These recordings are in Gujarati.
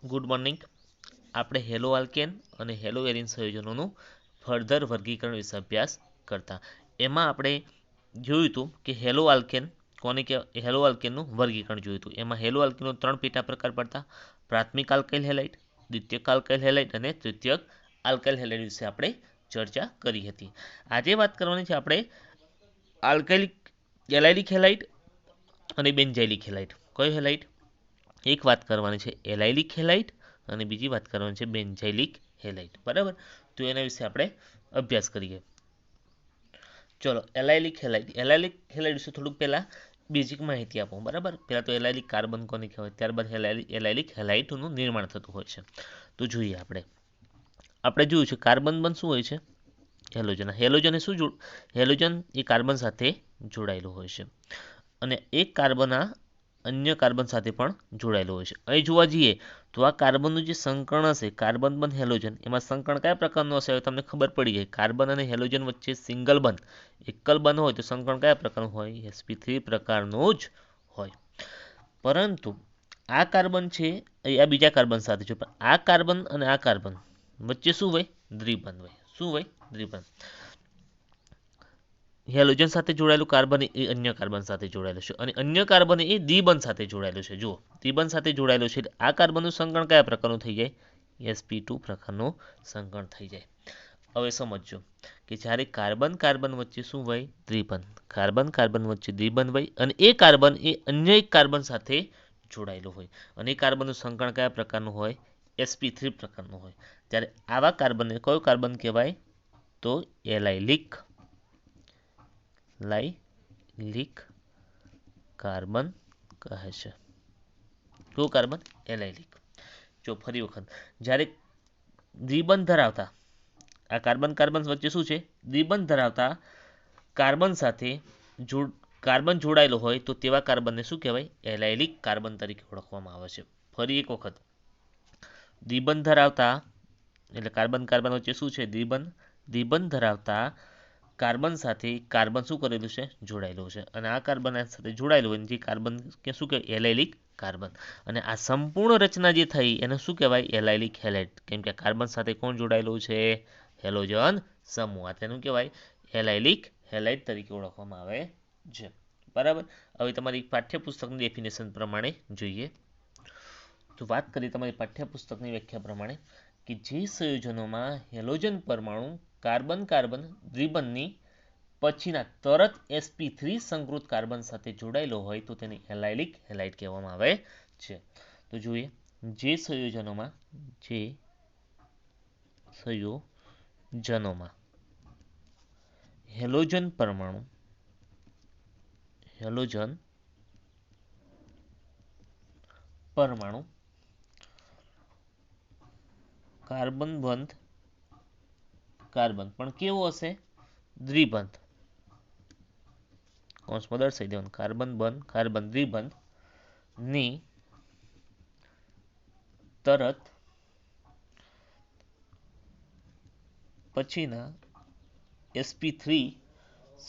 Good morning. આપણે હેલો આલ્કેન અને હેલો એરિન સંયોજનોનું ફર્ધર વર્ગીકરણ વિશે અભ્યાસ કરતા. એમાં આપણે જોયું હતું કે હેલો આલ્કેન કોને કે હેલો આલ્કેનનું વર્ગીકરણ જોયું હતું. એમાં હેલો આલ્કેનનો 3 પેટા પ્રકાર પડતા: પ્રાથમિક આલ્કાઇલ હેલાઇડ, દ્વિતીયક આલ્કાઇલ હેલાઇડ અને તૃતીયક આલ્કાઇલ હેલાઇડ વિશે આપણે ચર્ચા કરી હતી. આજે વાત કરવાની છે આપણે આલ્કાઇલિક એલાઇલિક હેલાઇડ અને બેન્ઝાઇલિક હેલાઇડ. કયો હેલાઇડ? એક વાત કરવાની છે એલાઇલિક હેલાઇડ અને બીજી વાત કરવાની છે બેન્ઝાઇલિક હેલાઇડ. બરાબર, તો એના વિશે આપણે અભ્યાસ કરીએ. ચલો, એલાઇલિક હેલાઇડ વિશે થોડુંક પહેલાં બેઝિક માહિતી આપો. બરાબર, પહેલાં તો એલાઇલિક કાર્બન કોને કહેવાય, ત્યારબાદ એલાઇલિક હેલાઇડનું નિર્માણ થતું હોય છે. તો જોઈએ આપણે જોયું છે કાર્બન બંધ શું હોય છે? હેલોજન. હેલોજન એ શું હેલોજન એ કાર્બન સાથે જોડાયેલું હોય છે અને એક કાર્બન આ અન્ય કાર્બન સાથે પણ જોડાયેલો હોય છે. અહીં જોવા જઈએ તો આ કાર્બનનું જે સંકરણ હશે કાર્બન બંધ હેલોજન, એમાં સંકરણ કયા પ્રકારનું હશે? હવે તમને ખબર પડી જાય. કાર્બન અને હેલોજન વચ્ચે સિંગલ બંધ, એકલ બંધ હોય તો સંકરણ કયા પ્રકારનું હોય? sp3 પ્રકારનું જ હોય. પરંતુ આ કાર્બન છે એ આ બીજા કાર્બન સાથે છે, પણ આ કાર્બન અને આ કાર્બન વચ્ચે શું હોય? દ્વિબંધ હોય. શું હોય? દ્વિબંધ. હેલોજન સાથે જોડાયેલું કાર્બન એ અન્ય કાર્બન સાથે જોડાયેલું છે અને અન્ય કાર્બન એ દ્વિબંધ સાથે જોડાયેલું છે. જુઓ, દ્વિબંધ સાથે જોડાયેલું છે. આ કાર્બનનું સંકરણ કયા પ્રકારનું થઈ જાય? sp2 પ્રકારનું સંકરણ થઈ જાય. હવે સમજો કે જ્યારે કાર્બન કાર્બન વચ્ચે શું હોય? દ્વિબંધ. કાર્બન કાર્બન વચ્ચે દ્વિબંધ હોય અને એ કાર્બન એ અન્ય એક કાર્બન સાથે જોડાયેલું હોય અને એ કાર્બનનું સંકરણ કયા પ્રકારનું હોય? sp3 પ્રકારનું હોય. ત્યારે આવા કાર્બનને કયો કાર્બન કહેવાય? તો એલાઇલિક કાર્બન કહે છે. કયું કાર્બન? એલાઇલિક. જો ફરી વખત, જ્યારે દ્વિબંધ ધરાવતા આ કાર્બન કાર્બન વચ્ચે શું છે? દ્વિબંધ ધરાવતા કાર્બન સાથે કાર્બન જોડાયેલો હોય તો તેવા કાર્બનને શું કહેવાય? એલાઇલિક કાર્બન તરીકે ઓળખવામાં આવે છે. ફરી એક વખત, દ્વિબંધ ધરાવતા એટલે કાર્બન કાર્બન વચ્ચે શું છે? દ્વિબંધ ધરાવતા કાર્બન સાથે કાર્બન શું કરેલું છે? જોડાયેલું છે અને આ કાર્બન સાથે જોડાયેલું હોય જે કાર્બન કે શું કહેવાય? Allylic carbon. અને આ સંપૂર્ણ રચના જે થઈ એને શું કહેવાય? Allylic halide. કેમ કે કાર્બન સાથે કોણ જોડાયેલું છે? હેલોજન સમૂહ. આ તેનું કહેવાય એલાઇલિક હેલાઇડ તરીકે ઓળખવામાં આવે છે. બરાબર. હવે તમારી પાઠ્યપુસ્તકની ડેફિનેશન પ્રમાણે જોઈએ તો વાત કરીએ તમારી પાઠ્યપુસ્તકની વ્યાખ્યા પ્રમાણે કે જે સંયોજનોમાં હેલોજન પરમાણુ કાર્બન કાર્બન દ્વિબંધની પછીના તરત sp3 સંકૃત કાર્બન સાથે જોડાયેલો હોય તો તેને એલાઇલિક હેલાઇડ કહેવામાં આવે છે. તો જોઈએ, જે સંયોજનોમાં હેલોજન પરમાણુ કાર્બન બંધ કાર્બન પણ કેવો હશે? દ્વિબંધ. કૌંસમાં દર્શાવી દેવાનું. કાર્બન બંધ કાર્બન દ્વિબંધ ની તરત પછીના sp3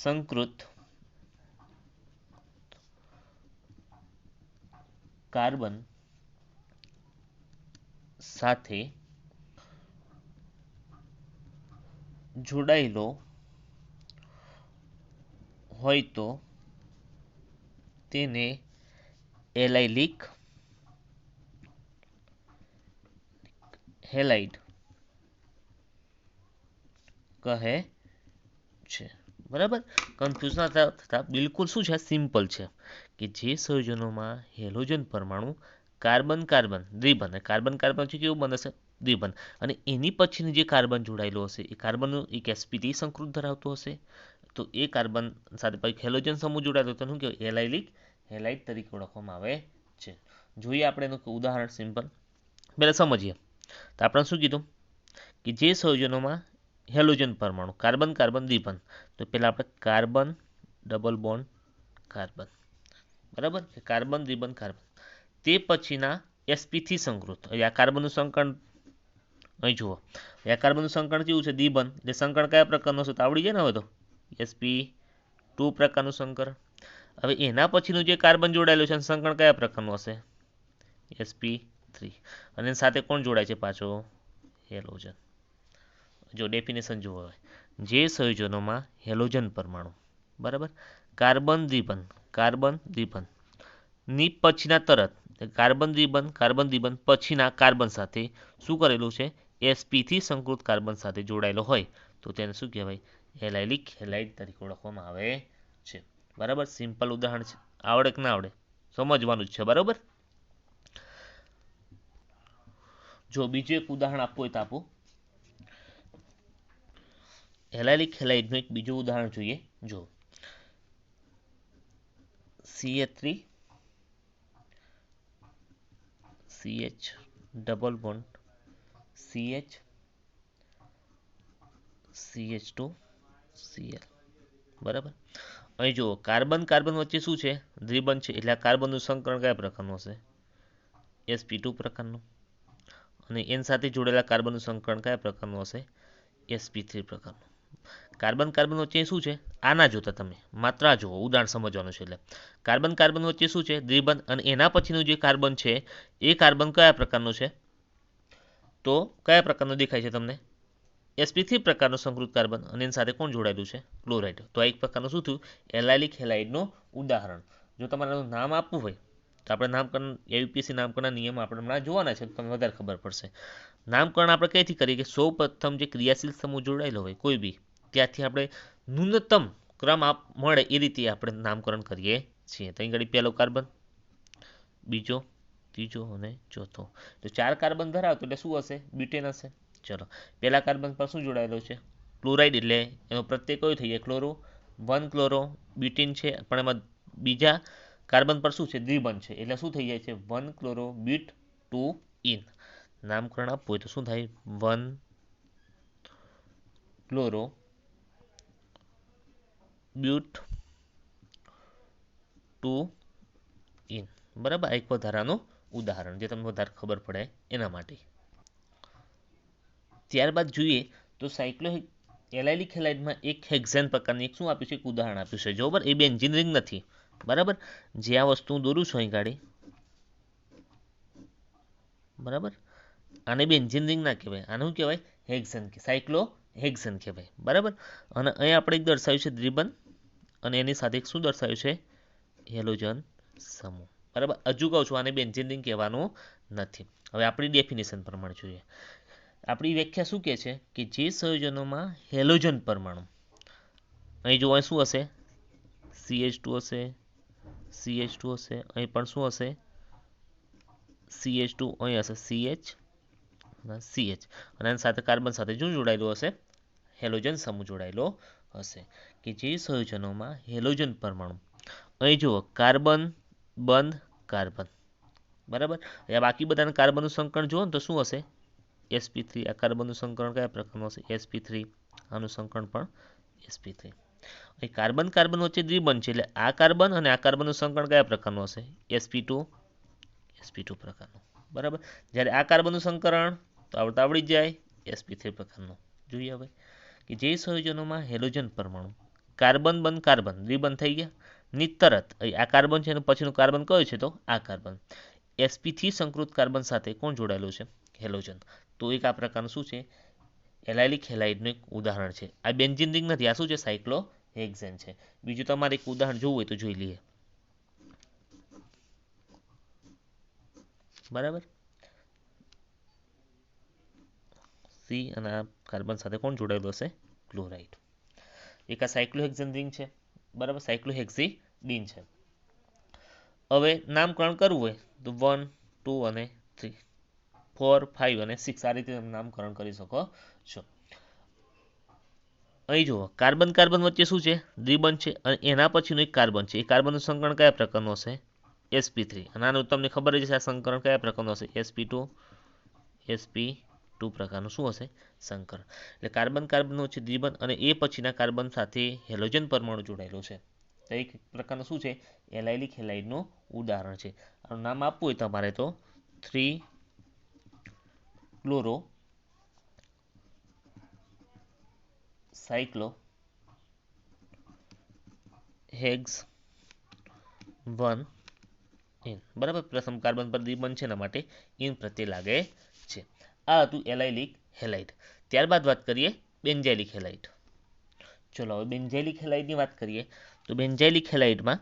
સંકૃત કાર્બન સાથે જોડાયેલો હોય તો તેને એલાઇલિક હેલાઇડ કહે છે. બરાબર, કન્ફ્યુઝ ના થતા, બિલકુલ શું છે? સિમ્પલ છે કે જે સંયોજનોમાં હેલોજન પરમાણુ કાર્બન કાર્બન દ્વિબંધ, કાર્બન કાર્બન છે કેવું બનશે? દ્વિબંધ. અને એની પછીનું જે કાર્બન જોડાયેલું હશે એ કાર્બનનું એક sp3 સંકૃત ધરાવતું હશે તો એ કાર્બન સાથે પછી હેલોજન સમૂહ જોડાયેલો તો શું કહેવાય? એલાઇલિક હેલાઇડ તરીકે ઓળખવામાં આવે છે. જોઈએ આપણે એનું ઉદાહરણ સિમ્પલ. પહેલાં સમજીએ તો આપણે શું કીધું કે જે સંયોજનોમાં હેલોજન પરમાણુ કાર્બન કાર્બન દ્વિબંધ, તો પહેલાં આપણે કાર્બન ડબલ બોન્ડ કાર્બન. બરાબર, કાર્બન દ્વિબંધ કાર્બન. તે પછીના sp3 સંકૃત. આ કાર્બનનું સંકરણ અહીં જુઓ. આ કાર્બનનું સંકરણ કેવું છે? દ્વિબંધ. એટલે સંકરણ કયા પ્રકારનું છે તો આવડી જાય ને હવે તો? sp2 પ્રકારનું સંકરણ. હવે એના પછીનું જે કાર્બન જોડાયેલું છે સંકરણ કયા પ્રકારનું હશે? sp3 3 અને એની સાથે કોણ જોડાય છે પાછો હેલોજન. જો ડેફિનેશન જુઓ હવે, જે સંયોજનોમાં હેલોજન પરમાણુ બરાબર કાર્બન દ્વિબંધ ની પછીના તરત કાર્બન દ્વિબંધ પછીના કાર્બન સાથે શું કરેલું છે sp થી સંકૃત કાર્બન સાથે જોડાયેલો હોય તો તેને શું કહેવાય એલાઇલિક હેલાઇડ તરીકે ઓળખવામાં આવે છે. બરાબર, સિમ્પલ ઉદાહરણ છે. આવડે કે ના આવડે સમજવાનું જ છે. બરાબર, જો બીજું એક ઉદાહરણ આપવું હોય તો આપો. એલાઇલિક હેલાઇડનું એક બીજું ઉદાહરણ જોઈએ. જો CH3 CH double bond CH CH2 Cl. બરાબર, અહીં જુઓ કાર્બન વચ્ચે શું છે દ્વિબંધ છે, એટલે આ કાર્બનનું સંકરણ કયા પ્રકારનું હશે sp2 પ્રકારનું, અને એની સાથે જોડેલા કાર્બનનું સંકરણ કયા પ્રકારનું હશે sp3 પ્રકારનું. કાર્બન વચ્ચે શું છે આ ના જોતા તમે, માત્ર આ જુઓ, ઉદાહરણ સમજવાનું છે. એટલે કાર્બન વચ્ચે શું છે દ્વિબંધ, અને એના પછીનું જે કાર્બન છે એ કાર્બન કયા પ્રકારનું છે તો કયા પ્રકારનું દેખાય છે તમને sp3 પ્રકારનું સંકૃત કાર્બન, અને એની સાથે કોણ જોડાયેલું છે ક્લોરાઇડ. તો આ એક પ્રકારનું શું થયું એલાઇલિક હેલાઇડનું ઉદાહરણ. જો તમારે નામ આપવું હોય તો આપણે નામકરણ યુપીએસસી નામકરણના નિયમ આપણે હમણાં જોવાના છે, તમને વધારે ખબર પડશે. નામકરણ આપણે કઈથી કરીએ કે સૌ પ્રથમ જે ક્રિયાશીલ સમૂહ જોડાયેલો હોય કોઈ બી ત્યાંથી આપણે ન્યૂનતમ ક્રમ મળે એ રીતે આપણે નામકરણ કરીએ છીએ. તો અહીં ઘડી પહેલો કાર્બન, બીજો, ત્રીજો અને ચોથો. તો 4 કાર્બન ધરાવતો એટલે શું હશે બ્યુટેન હશે. ચલો, પહેલા કાર્બન પર શું જોડાયેલો છે ક્લોરાઇડ, એટલે એનો પ્રત્યય કયો થઈ જાય ક્લોરો, 1 ક્લોરો બ્યુટીન છે, પણ એમાં બીજા કાર્બન પર શું છે દ્વિબંધ છે, એટલે શું થઈ જાય છે 1 ક્લોરો બ્યુટ 2 ઇન. નામકરણ આપવું હોય તો શું થાય 1 ક્લોરો બ્યુટ 2 ઇન. બરાબર, એક વધારાનું ઉદાહરણ જે તમને વધારે ખબર પડે એના માટે. ત્યારબાદ જોઈએ તો સાયક્લો એલાઇલિક હેલાઇડમાં એક હેક્ઝેન પ્રકારની એક શું આપ્યું છે એક ઉદાહરણ આપ્યું છે. જો બરાબર, એ બે એન્જિનિયરિંગ નથી. બરાબર, જે આ વસ્તુ હું દોરું છું અહીં ગાડી, બરાબર, આને બી એન્જિનિયરિંગ ના કહેવાય, આને શું કહેવાય હેક્ઝેન, સાયક્લો હેક્ઝેન કહેવાય. બરાબર, અને અહીં આપણે એક દર્શાવ્યું છે દ્વિબંધ, અને એની સાથે એક શું દર્શાવ્યું છે હેલોજન સમૂહ. બરાબર, હજુ કહું છું આને બી એન્જિનિયરિંગ કહેવાનું નથી. હવે આપણી ડેફિનેશન પ્રમાણે જોઈએ. આપણી વ્યાખ્યા શું કહે છે કે જે સંયોજનોમાં હેલોજન પરમાણુ, અહીં જોવા શું હશે CH2 હશે, CH2 હશે, અહીં પણ શું હશે CH2, અહીં હશે CH CH, અને એની સાથે કાર્બન સાથે શું જોડાયેલું હશે હેલોજન સમૂહ જોડાયેલો હશે. કે જે સંયોજનોમાં હેલોજન પરમાણુ, અહીં જુઓ કાર્બન બંધ કાર્બન, બરાબર, બાકી બધાના કાર્બનનું સંકરણ જુઓ ને તો શું હશે sp3. આ કાર્બનનું સંકરણ કયા પ્રકારનું હશે sp3, આનું સંકરણ પણ sp3. અહીં કાર્બન વચ્ચે દ્વિબંધ છે, એટલે આ કાર્બન અને આ કાર્બનનું સંકરણ કયા પ્રકારનું હશે sp2 પ્રકારનું. બરાબર, જ્યારે આ કાર્બનનું સંકરણ તો આવડી જાય sp3 પ્રકારનું. જોઈએ હવે કે જે સંયોજનોમાં હેલોજન પરમાણુ કાર્બન બંધ કાર્બન દ્વિબંધ થઈ ગયા ની તરત આ કાર્બન છે અને પછીનું કાર્બન કયું છે તો આ કાર્બન sp થી સંકૃત કાર્બન સાથે કોણ જોડાયેલું છે હેલોજન. તો એક આ પ્રકારનું શું છે એલાઇલિક હેલાઇડનું એક ઉદાહરણ છે. આ બેન્ઝીન રિંગ નથી, આ શું છે સાયક્લો હેક્ઝેન છે. બીજું તમારે એક ઉદાહરણ જોવું હોય તો જોઈ લઈએ. બરાબર, સી અને આ કાર્બન સાથે કોણ જોડાયેલું હશે ક્લોરાઇડ. એક આ સાયક્લોહેક્ઝેન રિંગ છે, બરાબર, સાયક્લોહેક્ઝીડીન છે. હવે નામકરણ કરવું હોય તો 1 2 અને 3 4 5 અને 6 આ રીતે તમે નામકરણ કરી શકો છો. અહીં જુઓ કાર્બન વચ્ચે શું છે દ્વિબંધ છે, અને એના પછીનું એક કાર્બન છે. એ કાર્બનનું સંકરણ કયા પ્રકારનું હશે sp3, અને આનું તમને ખબર જ છે આ સંકરણ કયા પ્રકારનું હશે sp2 પ્રકારનું શું હશે સંકરણ. એટલે કાર્બન વચ્ચે દ્વિબંધ અને એ પછીના કાર્બન સાથે હેલોજન પરમાણુ જોડાયેલો છે. તો એક પ્રકારનું શું છે એલાઇલિક હેલાઇડનું ઉદાહરણ છે. આનું નામ આપવું હોય તમારે તો 3 ક્લોરો સાયક્લો હેક્સ 1 ઇન, બરાબર. પ્રથમ કાર્બન પર દ્વિબંધ છે એના માટે ઇન પ્રત્યય લાગે છે. આ હતું એલાઇલિક હેલાઇડ. ત્યારબાદ વાત કરીએ બેન્ઝાઇલિક હેલાઇડ. ચલો હવે બેન્ઝાઇલિક હેલાઇડની વાત કરીએ તો બેન્ઝાઇલિક હેલાઇડમાં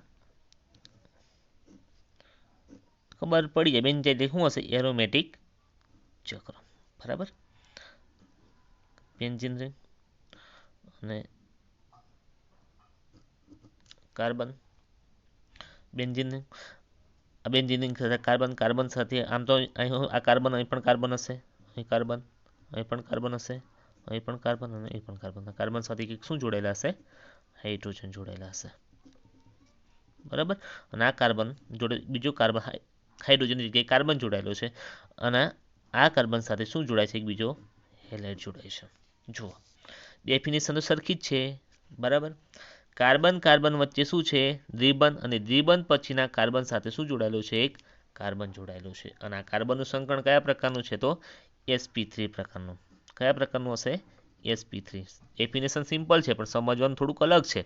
ખબર પડી જાય બેન્ઝાઇલિક શું હશે, એરોમેટિક ચક્ર, બરાબર. બેન્ઝીન રિંગ અને કાર્બન, બેન્ઝીન રિંગ, આ બેન્ઝીન રિંગ સાથે કાર્બન, કાર્બન સાથે આમ તો અહીં આ કાર્બન, અહીં પણ કાર્બન હશે, અહીં કાર્બન, અહીં પણ કાર્બન હશે, અહીં પણ કાર્બન અને અહીં પણ કાર્બન. કાર્બન સાથે શું જોડાયેલા હશે, હાઇડ્રોજન જોડાયેલા હશે, બરાબર. અને આ કાર્બન જોડે બીજો કાર્બન હાઇડ્રોજન જગ્યાએ કાર્બન જોડાયેલો છે અને આ કાર્બન સાથે શું જોડાય છે, એક બીજો હેલાઇડ જોડાય છે. જુઓ ડેફિનેશન તો સરખી જ છે, બરાબર. કાર્બન કાર્બન વચ્ચે શું છે, દ્વિબંધ, અને દ્વિબંધ પછીના કાર્બન સાથે શું જોડાયેલું છે, એક કાર્બન જોડાયેલું છે. અને આ કાર્બનનું સંકરણ કયા પ્રકારનું છે, તો sp3 પ્રકારનું. કયા પ્રકારનું હશે, sp3. ડેફિનેશન સિમ્પલ છે પણ સમજવાનું થોડુંક અલગ છે.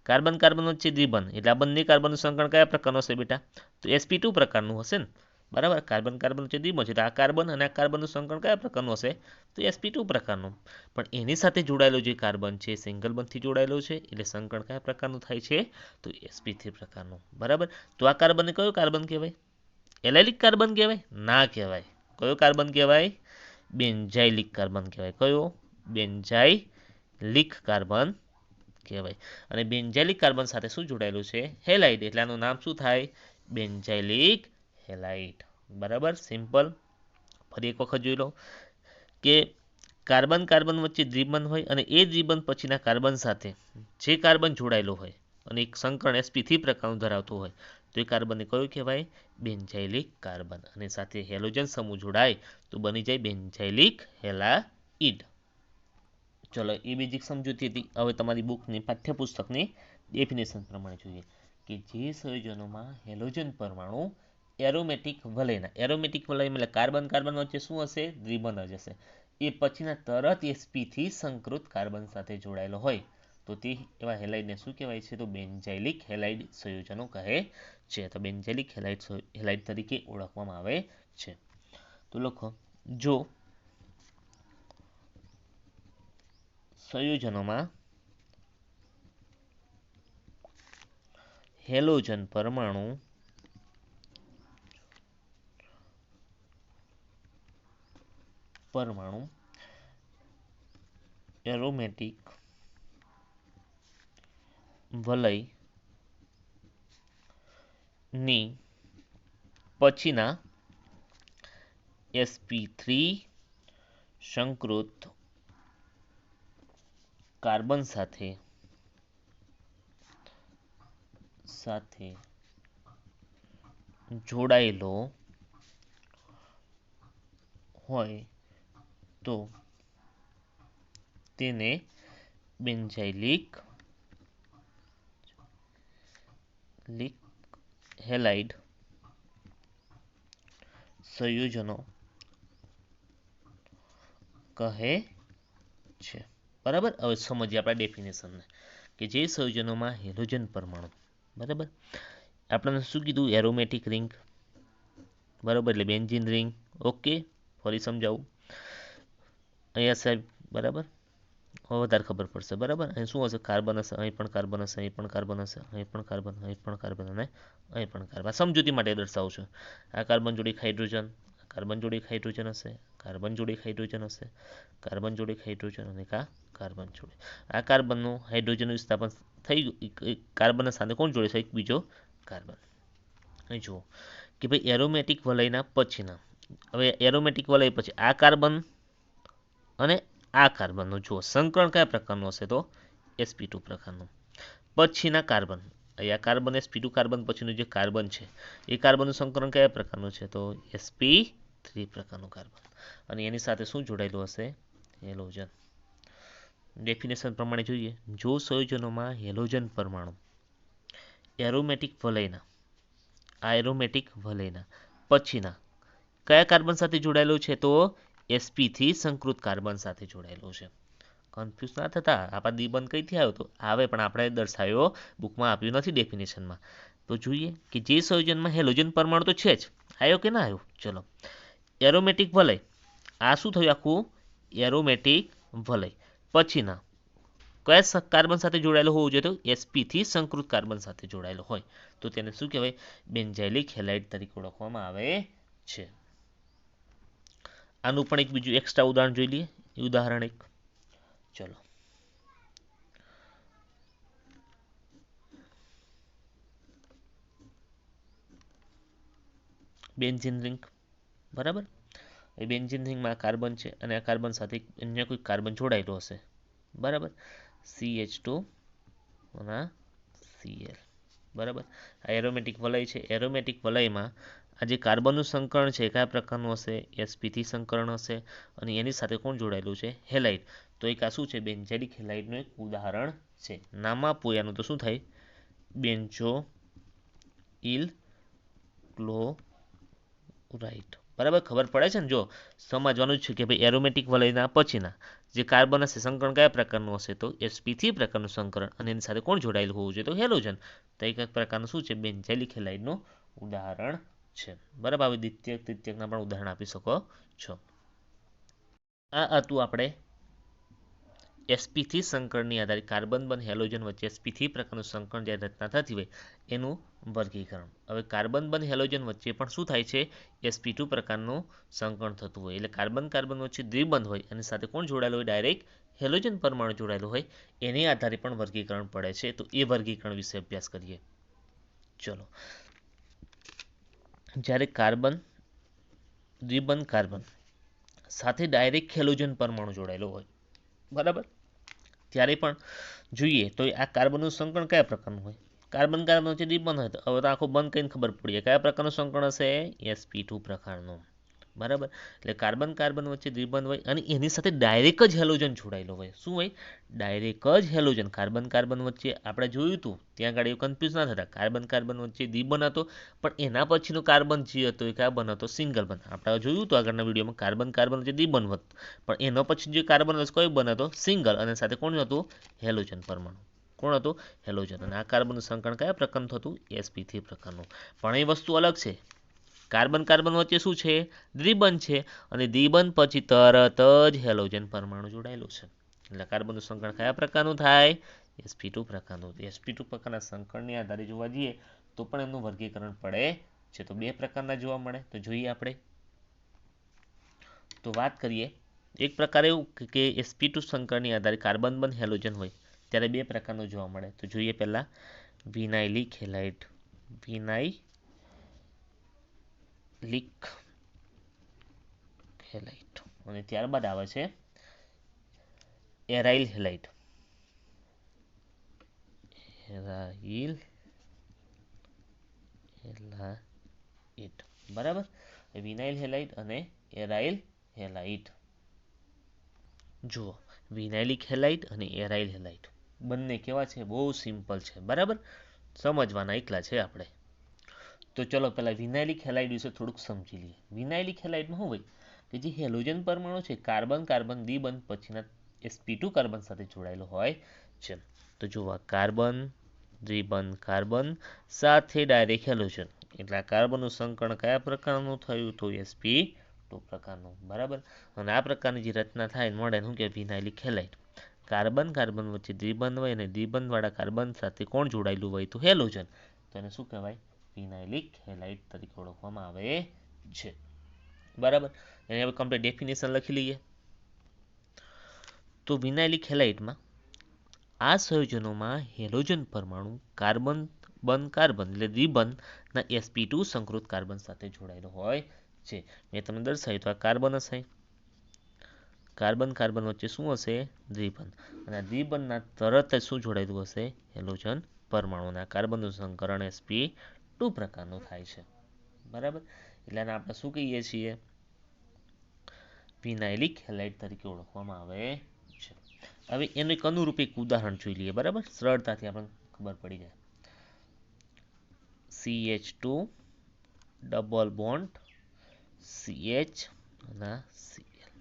કાર્બન કાર્બન વચ્ચે દ્વિબંધ એટલે આ બંને કાર્બનનું સંકરણ કયા પ્રકારનું હશે બેટા, તો sp2 પ્રકારનું હશે ને, બરાબર. કાર્બન કાર્બન વચ્ચે દ્વિબંધ છે એટલે આ કાર્બન અને આ કાર્બનનું સંકરણ કયા પ્રકારનું હશે, તો sp2 પ્રકારનું. પણ એની સાથે જોડાયેલો જે કાર્બન છે સિંગલ બંધથી જોડાયેલો છે એટલે સંકરણ કયા પ્રકારનું થાય છે, તો sp3 પ્રકારનું, બરાબર. તો આ કાર્બનને કયો કાર્બન કહેવાય, એલાઇલિક કાર્બન કહેવાય, ના કહેવાય. કયો કાર્બન કહેવાય, બેન્ઝાઇલિક કાર્બન કહેવાય. કયો, બેન્ઝાઇલિક કાર્બન કહેવાય. અને બેન્ઝાઇલિક કાર્બન સાથે શું જોડાયેલું છે, હેલાઇડ, એટલે આનું નામ શું થાય, બેન્ઝાઇલિક હેલાઇડ, બરાબર. સિમ્પલ. ફરી એક વખત જોઈ લો કે કાર્બન કાર્બન વચ્ચે દ્વિબંધ હોય અને એ દ્વિબંધ પછીના કાર્બન સાથે જે કાર્બન જોડાયેલો હોય અને એક સંકરણ sp3 પ્રકારનું ધરાવતું હોય તો એ કાર્બનને કયું કહેવાય, બેન્ઝાઇલિક કાર્બન. અને સાથે હેલોજન સમૂહ જોડાય તો બની જાય બેન્ઝાઇલિક હેલાઇડ. ચલો એ બેઝિક સમજૂતી હતી. હવે તમારી બુકની પાઠ્યપુસ્તકની ડેફિનેશન પ્રમાણે જોઈએ કે જે સંયોજનોમાં હેલોજન પરમાણુ એરોમેટિક વલયના, એરોમેટિક વલય એટલે કાર્બન કાર્બન વચ્ચે શું હશે, દ્વિબંધ જ હશે, એ પછીના તરત sp3 સંકૃત કાર્બન સાથે જોડાયેલો હોય તો તે એવા હેલાઇડને શું કહેવાય છે, તો બેન્ઝાઇલિક હેલાઇડ સંયોજનો કહે છે. તો બેન્ઝાઇલિક હેલાઇડ તરીકે ઓળખવામાં આવે છે. તો લખો, જો સંયોજનોમાં હેલોજન પરમાણુ એરોમેટિક વલયની પછીના sp3 સંકૃત કાર્બન સાથે જોડાયેલો હોય તો તેને બેન્ઝાઇલિક હેલાઇડ સંયોજનો કહે છે, બરાબર. હવે સમજીએ આપણા ડેફિનેશનને કે જે સંયોજનોમાં હેલોજન પરમાણુ, બરાબર, આપણને શું કીધું, એરોમેટિક રિંગ, બરાબર, એટલે બેન્ઝીન રિંગ. ઓકે, ફરી સમજાવું અહીંયા સાહેબ, બરાબર. હવે વધારે ખબર પડશે, બરાબર. અહીં શું હશે, કાર્બન હશે, અહીં પણ કાર્બન હશે, અહીં પણ કાર્બન હશે, અહીં પણ કાર્બન, અહીં પણ કાર્બન અને અહીં પણ કાર્બન. સમજૂતી માટે દર્શાવું છું. આ કાર્બન જોડે હાઇડ્રોજન, કાર્બન જોડે હાઇડ્રોજન હશે, કાર્બન જોડે હાઇડ્રોજન હશે, કાર્બન જોડે હાઇડ્રોજન અને કાર્બન જોડે. આ કાર્બનનું હાઇડ્રોજનનું વિસ્થાપન થઈ ગયું, કાર્બનના સાથે કોણ જોડે છે, એક બીજો કાર્બન. અહીં જુઓ કે ભાઈ એરોમેટિક વલયના પછીના, હવે એરોમેટિક વલય પછી આ કાર્બન અને આ કાર્બનનું જુઓ સંકરણ કયા પ્રકારનું હશે, તો sp2 પ્રકારનું. પછીના કાર્બન, અહીંયા કાર્બન sp2 કાર્બન પછીનું જે કાર્બન છે એ કાર્બનનું સંકરણ કયા પ્રકારનું છે, તો sp3 પ્રકારનું કાર્બન. અને એની સાથે શું જોડાયેલું હશે, હેલોજન. ડેફિનેશન પ્રમાણે જોઈએ, જો સંયોજનોમાં હેલોજન પરમાણુ એરોમેટિક વલયના પછીના કયા કાર્બન સાથે જોડાયેલો છે, તો sp3 સંકૃત કાર્બન સાથે જોડાયેલો છે. કન્ફ્યુઝ ના થતા, આપણા દ્વિબંધ કઈથી આવ્યો તો આવે પણ આપણે દર્શાવ્યો બુકમાં આપ્યું નથી ડેફિનેશનમાં. તો જોઈએ કે જે સંયોજનમાં હેલોજન પરમાણુ તો છે જ, આવ્યો કે ના આવ્યો. ચલો, એરોમેટિક વલય, આ શું થયું આખું? એરોમેટિક વલય. પછીના કયા કાર્બન સાથે જોડાયેલો હોવો જોઈએ? તો sp થી સંકૃત કાર્બન સાથે જોડાયેલો હોય તો તેને શું કહેવાય? બેન્ઝાઇલિક હેલાઇડ તરીકે ઓળખવામાં આવે છે. આનું પણ એક બીજું એક્સ્ટ્રા ઉદાહરણ જોઈ લઈએ. ઉદાહરણ એક, ચલો, બેન્ઝીન રિંગ. બરાબર, એ બેન્ઝીન રિંગમાં કાર્બન છે અને આ કાર્બન સાથે અન્ય કોઈ કાર્બન જોડાયેલો હશે. બરાબર, CH2 અને Cl. બરાબર, આ એરોમેટિક વલય છે. એરોમેટિક વલયમાં આ જે કાર્બનનું સંકરણ છે કયા પ્રકારનું હશે? sp થી સંકરણ હશે અને એની સાથે કોણ જોડાયેલું છે? હેલાઇડ. તો એક આ શું છે? બેન્ઝાઇલિક હેલાઇડનું એક ઉદાહરણ છે. નામ આપવું એનું તો શું થાય? Benzoyl chloride. બરાબર, ખબર પડે છે ને? જો સમજવાનું જ છે કે ભાઈ એરોમેટિક વલયના પછીના જે કાર્બન હશે સંકરણ કયા પ્રકારનું હશે? તો sp3 પ્રકારનું સંકરણ અને એની સાથે કોણ જોડાયેલું હોવું જોઈએ? તો હેલોજન. તો એક પ્રકારનું શું છે? બેન્ઝાઇલિક હેલાઇડનું ઉદાહરણ છે. બરાબર, આવી દ્વિતીયક તૃતીયકના પણ ઉદાહરણ આપી શકો છો. આ હતું આપણે sp3 સંકરણની આધારે કાર્બન બંધ હેલોજન વચ્ચે sp3 પ્રકારનું સંકરણ જ્યારે રચના થતી હોય એનું વર્ગીકરણ. હવે કાર્બન બંધ હેલોજન વચ્ચે પણ શું થાય છે? sp2 પ્રકારનું સંકરણ થતું હોય. એટલે કાર્બન કાર્બન વચ્ચે દ્વિબંધ હોય અને સાથે કોણ જોડાયેલું હોય? ડાયરેક્ટ હેલોજન પરમાણુ જોડાયેલું હોય. એની આધારે પણ વર્ગીકરણ પડે છે. તો એ વર્ગીકરણ વિશે અભ્યાસ કરીએ. ચલો, જ્યારે કાર્બન દ્વિબંધ કાર્બન સાથે ડાયરેક્ટ હેલોજન પરમાણુ જોડાયેલો હોય, બરાબર, ત્યારે પણ જોઈએ તો આ કાર્બનનું સંકરણ કયા પ્રકારનું હોય? કાર્બન કાર્બન વચ્ચે દ્વિબંધ હોય. તો હવે તો આખો બંધ કરીને ખબર પડી કયા પ્રકારનું સંકરણ હશે? sp2 પ્રકારનું. બરાબર, એટલે કાર્બન કાર્બન વચ્ચે દ્વિબંધ હોય અને એની સાથે ડાયરેક્ટ જ હેલોજન જોડાયેલો હોય. શું હોય? ડાયરેક્ટ જ હેલોજન. કાર્બન કાર્બન વચ્ચે આપણે જોયું હતું ત્યાં આગળ એવું કન્ફ્યુઝ ના થતા. કાર્બન કાર્બન વચ્ચે દ્વિબંધ હતો પણ એના પછીનો કાર્બન જે હતો એ કયા બન હતો? સિંગલ બન. આપણે જોયું હતું આગળના વિડીયોમાં કાર્બન કાર્બન વચ્ચે દ્વિબંધ હતો પણ એનો પછી જે કાર્બન હતો કયો બન હતો? સિંગલ. અને સાથે કોણ હતું? હેલોજન પરમાણુ. કોણ હતું? હેલોજન. અને આ કાર્બનનું સંકરણ કયા પ્રકારનું થતું? sp3 પ્રકારનું. પણ એ વસ્તુ અલગ છે. કાર્બન કાર્બન વચ્ચે શું છે? દ્વિબંધ છે અને દ્વિબંધ પછી તરત જ હેલોજન પરમાણુ જોડાયેલું છે. એટલે કાર્બનનું સંકરણ કયા પ્રકારનું થાય? sp2 પ્રકારનું. sp2 પ્રકારના સંકરણની આધારે જોવા જઈએ તો પણ એમનું વર્ગીકરણ પડે છે. તો બે પ્રકારના જોવા મળે. તો જોઈએ આપણે. તો વાત કરીએ, એક પ્રકાર એવું કે sp2 સંકરણની આધારે કાર્બન બંધ હેલોજન હોય ત્યારે બે પ્રકારનું જોવા મળે. તો જોઈએ પહેલા વિનાઇલિક હેલાઇડ. વિનાઇલિક હેલાઇડ. અને ત્યારબાદ આવે છે એરાઇલ હેલાઇડ. Aryl halide. બરાબર, વિનાઇલ હેલાઇડ અને એરાઇલ હેલાઇડ. જુઓ, વિનાઇલિક હેલાઇડ અને એરાઇલ હેલાઇડ બંને કેવા છે? બહુ સિમ્પલ છે. બરાબર, સમજવાના એકલા છે આપણે. તો ચલો પહેલા વિનાઇલિક હેલાઇડ વિશે થોડુંક સમજી લઈએ. વિનાઇલિક હેલાઇડમાં શું હોય કે જે હેલોજન પરમાણુ છે કાર્બન કાર્બન દ્વિબંધ પછીના sp2 કાર્બન સાથે જોડાયેલો હોય છે. તો જુઓ, કાર્બન દ્વિબંધ કાર્બન સાથે ડાયરેક્ટ હેલોજન. એટલે આ કાર્બનનું સંકરણ કયા પ્રકારનું થયું? તો sp2 પ્રકારનું. બરાબર, અને આ પ્રકારની જે રચના થાય મળે શું કે વિનાઇલિક હેલાઇડ. કાર્બન કાર્બન વચ્ચે દ્વિબંધ હોય અને દ્વિબંધવાળા કાર્બન સાથે કોણ જોડાયેલું હોય? તો હેલોજન. તો એને શું કહેવાય? વિનાઇલિક હેલાઇડ તરીકે ઓળખવામાં આવે છે. બરાબર, એની હવે કમ્પ્લીટ ડેફિનેશન લખી લઈએ. તો વિનાઇલિક હેલાઇડમાં આ સંયોજનોમાં હેલોજન પરમાણુ કાર્બન બંધ કાર્બન એટલે દ્વિબંધના sp2 સંકૃત કાર્બન સાથે જોડાયેલો હોય છે. મેં તમને દર્શાવ્યું તો આ કાર્બન હશે. કાર્બન કાર્બન વચ્ચે શું હશે? દ્વિબંધ. અને આ દ્વિબંધના તરત જ શું જોડાયેલું હશે? હેલોજન પરમાણુ. અને આ કાર્બનનું સંકરણ sp2 પ્રકારનું થાય છે. બરાબર, એટલે આપણે શું કહીએ છીએ? વિનાઇલિક હેલાઇડ તરીકે ઓળખવામાં આવે છે. હવે એનું એક અનુરૂપ એક ઉદાહરણ જોઈ લઈએ. બરાબર, સરળતાથી આપણને ખબર પડી જાય. CH2 ડબલ બોન્ડ CH અને Cl.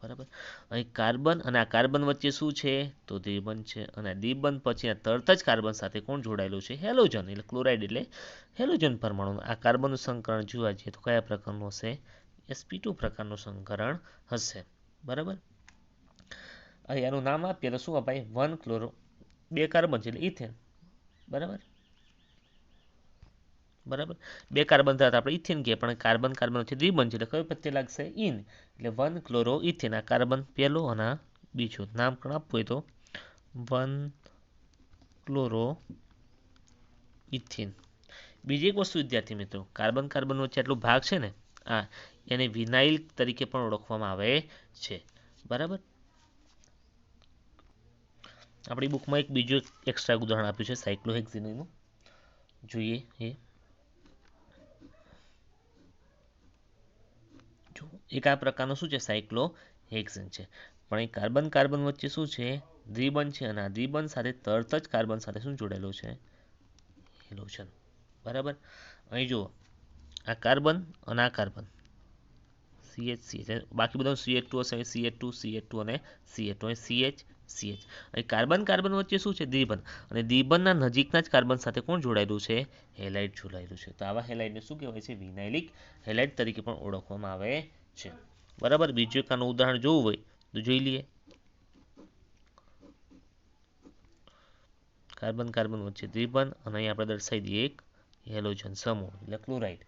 બરાબર. અહીં કાર્બન અને આ કાર્બન વચ્ચે શું છે તો દ્વિબંધ છે, અને દ્વિબંધ પછી તરત જ કાર્બન સાથે કોણ જોડાયેલું છે હેલોજન, એટલે ક્લોરાઇડ એટલે હેલોજન પરમાણુ. આ કાર્બનનું સંકરણ જોવા જઈએ તો કયા પ્રકારનું હશે sp2 પ્રકારનું સંકરણ હશે. બરાબર. અહીં આનું નામ આપીએ તો શું અપાય 1 ક્લોરો, 2 કાર્બન છે એટલે ઇથેન. બરાબર. બરાબર. 2 કાર્બન ધરાવતા આપણે ઇથેન કહીએ, પણ કાર્બન કાર્બન વચ્ચે દ્વિબંધ છે એટલે કયો પ્રત્યય લાગશે ઇન, એટલે 1 ક્લોરો ઇથેન. આ કાર્બન પહેલો અને આ બીજો. નામકરણ આપવું હોય તો 1 ક્લોરો ઇથેન. બીજી એક વસ્તુ વિદ્યાર્થી મિત્રો, કાર્બન કાર્બન વચ્ચે આટલો ભાગ છે ને આ, એને વિનાઇલ તરીકે પણ ઓળખવામાં આવે છે. બરાબર. આપણી બુકમાં એક બીજું એક્સ્ટ્રા ઉદાહરણ આપ્યું છે સાયક્લોહેક્ઝેનનું, જોઈએ એ. એક આ પ્રકારનું શું છે સાયક્લોહેક્ઝેન છે, પણ એ કાર્બન કાર્બન વચ્ચે શું છે દ્વિબંધ છે, અને આ દ્વિબંધ સાથે તરત જ કાર્બન સાથે શું જોડાયેલું છે હેલોજન. બરાબર. અહીં જુઓ આ કાર્બન અને આ કાર્બન CH, બાકી બધા CH2 હશે, CH2 CH2 અને CH2, CH CH. અહીં કાર્બન કાર્બન વચ્ચે શું છે દ્વિબંધ, અને દ્વિબંધના નજીકના જ કાર્બન સાથે કોણ જોડાયેલું છે હેલાઇડ જોડાયેલું છે. તો આવા હેલાઇડને શું કહેવાય છે વિનાઇલિક હેલાઇડ તરીકે પણ ઓળખવામાં આવે છે. બરાબર. બીજું એક આનું ઉદાહરણ જોવું હોય તો જોઈ લઈએ. કાર્બન કાર્બન વચ્ચે દ્વિબંધ, અને અહીં આપણે દર્શાવી દઈએ એક હેલોજન સમૂહ એટલે ક્લોરાઇડ.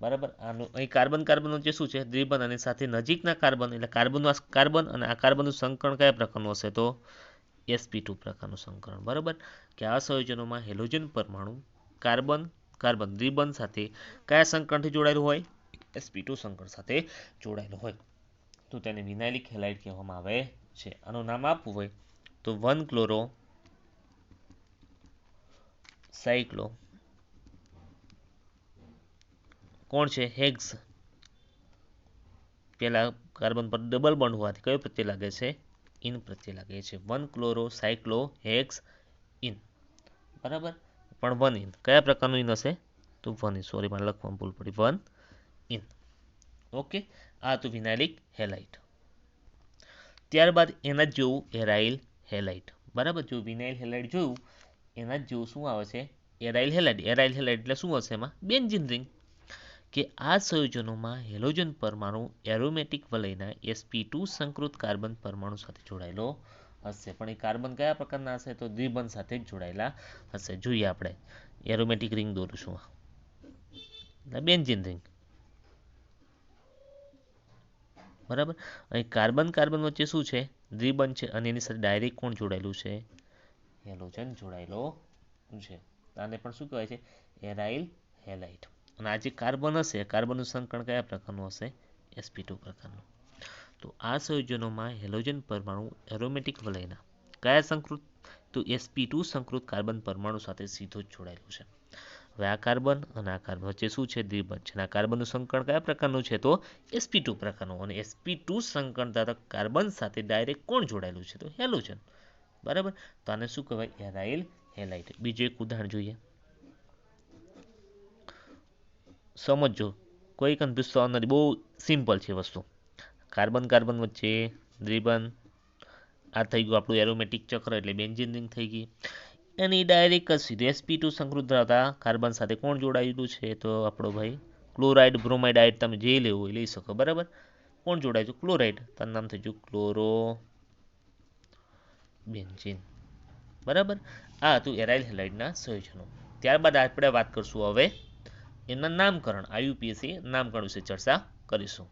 બરાબર. આનું અહીં કાર્બન કાર્બન વચ્ચે શું છે દ્વિબંધ, અને સાથે નજીકના કાર્બન એટલે કાર્બનનું કાર્બન અને આ કાર્બનનું સંકરણ કયા પ્રકારનું હશે તો sp2 પ્રકારનું સંકરણ. બરાબર. કે આ સંયોજનોમાં હેલોજન પરમાણુ કાર્બન કાર્બન દ્વિબંધ સાથે કયા સંકરણથી જોડાયેલું હોય sp2 સંકરણ સાથે જોડાયેલું હોય તો તેને વિનાઇલિક હેલાઇડ કહેવામાં આવે છે. આનું નામ આપવું હોય તો 1 ક્લોરો સાયક્લો કોણ છે હેક્સ. પેલા કાર્બન પર ડબલ બોન્ડ હોવાથી કયો પ્રત્યય લાગે છે ઇન પ્રત્યય લાગે છે. 1 ક્લોરો સાયક્લો હેક્સ ઇન. બરાબર. પણ 1 ઇન કયા પ્રકારનું ઇન હશે તો 1 ઇન, સોરી મને લખવામાં ભૂલ પડી, 1 ઇન. ઓકે. આ હતું વિનાઇલિક હેલાઇડ. ત્યારબાદ એના જ જેવું એરાઇલ હેલાઇડ. બરાબર. જો વિનાઇલ હેલાઇડ જોયું એના જ જેવું શું આવે છે એરાઇલ હેલાઇડ. એરાઇલ હેલાઇડ એટલે શું હશે એમાં બેન્ઝીન રિંગ. કે આ સંયોજનોમાં હેલોજન પરમાણુ એરોમેટિક વલયના sp2 સંકૃત કાર્બન પરમાણુ સાથે જોડાયેલો હશે. પણ એ કાર્બન કયા પ્રકારના હશે તો દ્વિબંધ સાથે જ જોડાયેલા હશે. જોઈએ આપણે એરોમેટિક રિંગ દોરીશું, બેન્ઝીન રિંગ. બરાબર. અહીં કાર્બન કાર્બન વચ્ચે શું છે દ્વિબંધ છે, અને એની સાથે ડાયરેક્ટ કોણ જોડાયેલું છે હેલોજન જોડાયેલો છે. આને પણ શું કહેવાય છે એરાઇલ હેલાઇડ. અને આ જે કાર્બન હશે કાર્બનનું સંકરણ કયા પ્રકારનું હશે sp2 પ્રકારનું. તો આ સંયોજનોમાં હેલોજન પરમાણુ એરોમેટિક વલયના કયા સંકૃત તો sp2 સંકૃત કાર્બન પરમાણુ સાથે સીધો જ જોડાયેલું છે. હવે આ કાર્બન અને આ કાર્બન વચ્ચે શું છે દ્વિબંધ છે, આ કાર્બનનું સંકરણ કયા પ્રકારનું છે તો sp2 પ્રકારનું, અને sp2 સંકરણ ધરાવતા કાર્બન સાથે ડાયરેક્ટ કોણ જોડાયેલું છે તો હેલોજન. બરાબર. તો આને શું કહેવાય એરાઇલ હેલાઇડ. બીજું એક ઉદાહરણ જોઈએ. સમજો, કોઈ કન્ફ્યુઝ થવાનું નથી, બહુ સિમ્પલ છે વસ્તુ. કાર્બન કાર્બન વચ્ચે દ્વિબંધ, આ થઈ ગયું આપણું એરોમેટિક ચક્ર એટલે બેન્ઝીન રિંગ થઈ ગઈ. એની ડાયરેક્ટ જ સીધું sp2 સંકૃત ધરાવતા કાર્બન સાથે કોણ જોડાયેલું છે તો આપણો ભાઈ ક્લોરાઇડ બ્રોમાઇડ આઇડ તમે જે લેવું એ લઈ શકો. બરાબર. કોણ જોડાયું ક્લોરાઇડ, તારું નામ થઈ ગયું ક્લોરો બેન્ઝીન. બરાબર. આ હતું એરાઇલ હેલાઇડના સંયોજનો. ત્યારબાદ આપણે વાત કરશું હવે એમના નામકરણ, IUPAC નામકરણ વિશે ચર્ચા કરીશું.